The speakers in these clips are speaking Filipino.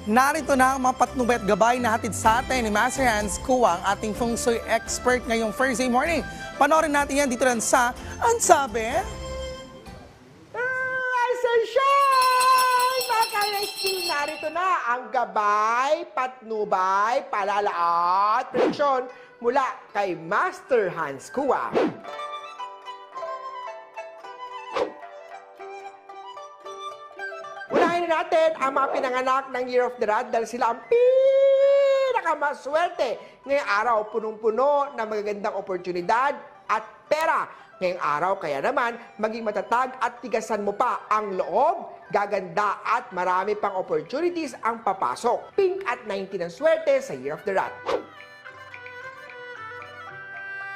Narito na ang mga patnubay at gabay na hatid sa atin ni Master Hans Kua, ang ating feng shui expert ngayong Thursday morning. Panoorin natin yan dito rin sa Ang Sabi. Rise and shine! Mga ka-rescue, narito na ang gabay, patnubay, paalala at prediksyon mula kay Master Hans Kua. Unahin na natin ang mga pinanganak ng Year of the Rat dahil sila ang pinakamaswerte ngayong araw, punong-puno ng magagandang oportunidad at pera. Ngayong araw, kaya naman, maging matatag at tigasan mo pa ang loob, gaganda at marami pang opportunities ang papasok. Pink at 19 ang swerte sa Year of the Rat.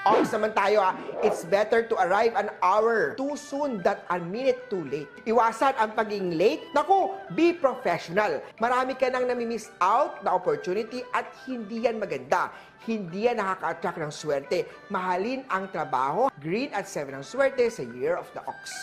Ox naman tayo it's better to arrive an hour too soon than a minute too late. Iwasan ang pagiging late. Naku, be professional. Marami ka nang nami-miss out na opportunity at hindi yan maganda. Hindi yan nakaka-attract ng swerte. Mahalin ang trabaho. Green at 7 ang swerte sa Year of the Ox.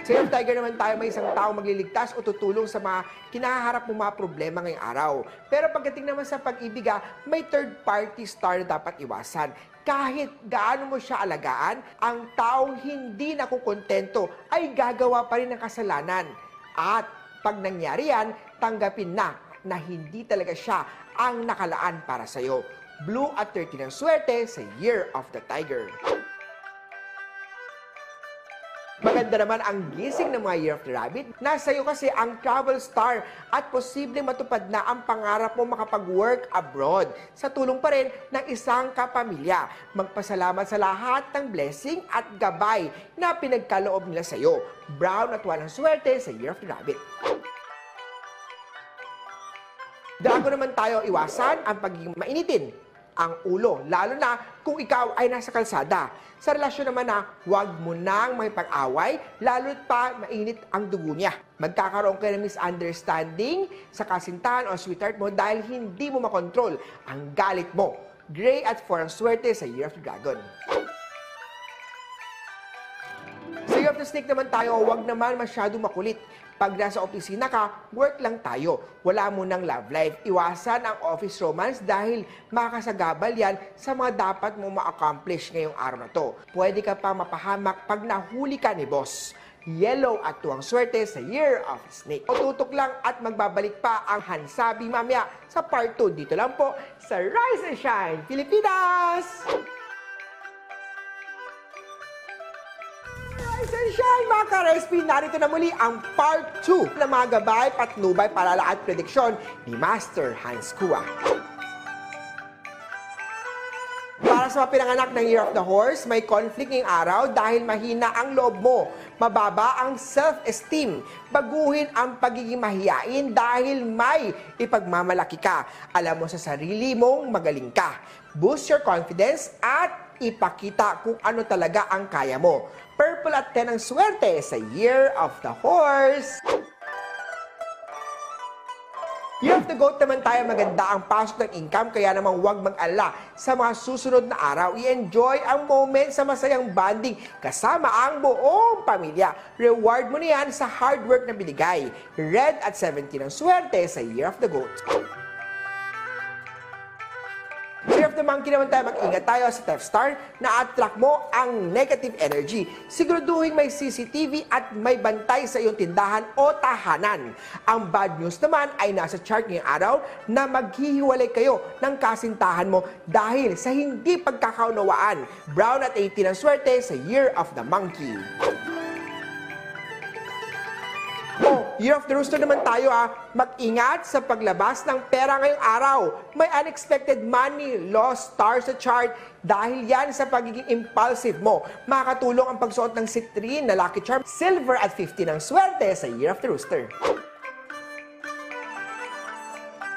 Sa Year of Tiger naman tayo, may isang tao magliligtas o tutulong sa mga kinaharap mo mga problema ngayong araw. Pero pagdating naman sa pag-ibig, may third-party star na dapat iwasan. Kahit gaano mo siya alagaan, ang taong hindi nakukontento ay gagawa pa rin ng kasalanan. At pag nangyari yan, tanggapin na hindi talaga siya ang nakalaan para sa'yo. Blue at 13 ang swerte sa Year of the Tiger. Maganda naman ang gising ng mga Year of the Rabbit. Nasa iyo kasi ang travel star at posibleng matupad na ang pangarap mo makapag-work abroad sa tulong pa rin ng isang kapamilya. Magpasalamat sa lahat ng blessing at gabay na pinagkaloob nila sa iyo. Brown at 1 ang swerte sa Year of the Rabbit. Drago naman tayo, iwasan ang pagiging mainitin ang ulo, lalo na kung ikaw ay nasa kalsada. Sa relasyon naman huwag mo nang may pag-away, lalo't pa mainit ang dugo niya. Magkakaroon kayo ng misunderstanding sa kasintahan o sweetheart mo dahil hindi mo makontrol ang galit mo. Gray at 4 ang swerte sa Year of the Dragon. Sa Year of the Snake naman tayo, huwag naman masyadong makulit. Pag nasa opisina ka, work lang tayo. Wala mo ng love life. Iwasan ang office romance dahil makakasagabal yan sa mga dapat mo ma-accomplish ngayong araw na to. Pwede ka pa mapahamak pag nahuli ka ni boss. Yellow at 2 ang swerte sa Year of the Snake. O tutok lang at magbabalik pa ang Hansabi mamaya sa part 2. Dito lang po sa Rise and Shine, Pilipinas! Rise and Shine, mga ka-RSP, narito na muli ang part 2 ng mga gabay, patnubay, paalala at prediksyon ni Master Hans Kua. Para sa mga pinanganak ng Year of the Horse, may conflict ngayong araw dahil mahina ang loob mo. Mababa ang self-esteem. Baguhin ang pagiging mahiyain dahil may ipagmamalaki ka. Alam mo sa sarili mong magaling ka. Boost your confidence at ipakita kung ano talaga ang kaya mo. Purple at 10 ang swerte sa Year of the Horse. Year of the Goat naman tayo, maganda ang pasok ng income, kaya naman huwag mag-alala. Sa mga susunod na araw, i-enjoy ang moment sa masayang bonding kasama ang buong pamilya. Reward mo niyan sa hard work na binigay. Red at 17 ang swerte sa Year of the Goat. Sa Year of the Monkey naman tayo, mag-ingat tayo sa Theft Star na attract mo ang negative energy. Siguraduhin may CCTV at may bantay sa iyong tindahan o tahanan. Ang bad news naman ay nasa chart ngayong araw na maghihiwalay kayo ng kasintahan mo dahil sa hindi pagkakaunawaan. Brown at 18 ang swerte sa Year of the Monkey. Year of the Rooster naman tayo, mag-ingat sa paglabas ng pera ngayong araw. May unexpected money loss star sa chart dahil yan sa pagiging impulsive mo. Makakatulong ang pagsuot ng citrine na lucky charm. Silver at 15 ang swerte sa Year of the Rooster.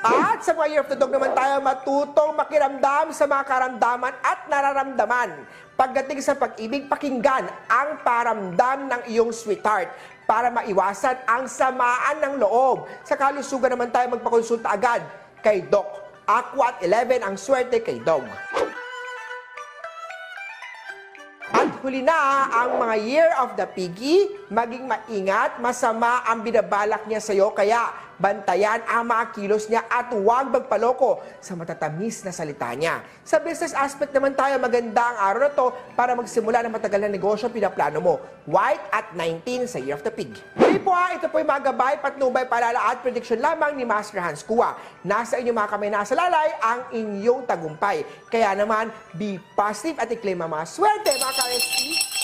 At sa mga Year of the Dog naman tayo, matutong makiramdam sa mga karamdaman at nararamdaman. Pagdating sa pag-ibig, pakinggan ang paramdam ng iyong sweetheart para maiwasan ang samaan ng loob. Sa kalusugan naman tayo, magpakonsulta agad kay Doc. Aqua at 11 ang swerte kay Dog. At huli na ang mga Year of the Piggy, maging maingat, masama ang binabalak niya sa'yo, kaya bantayan ang mga kilos niya at huwag magpaloko sa matatamis na salita niya. Sa business aspect naman tayo, maganda ang araw na to para magsimula ng matagal na negosyo pinaplano mo. White at 19 sa Year of the Pig. Hindi po ito po yung mga gabay, patnubay, paalala at prediction lamang ni Master Hans Kua. Nasa inyong mga kamay, nasa lalay ang inyong tagumpay. Kaya naman, be positive at i-claim ang mga swerte, mga ka-RSP.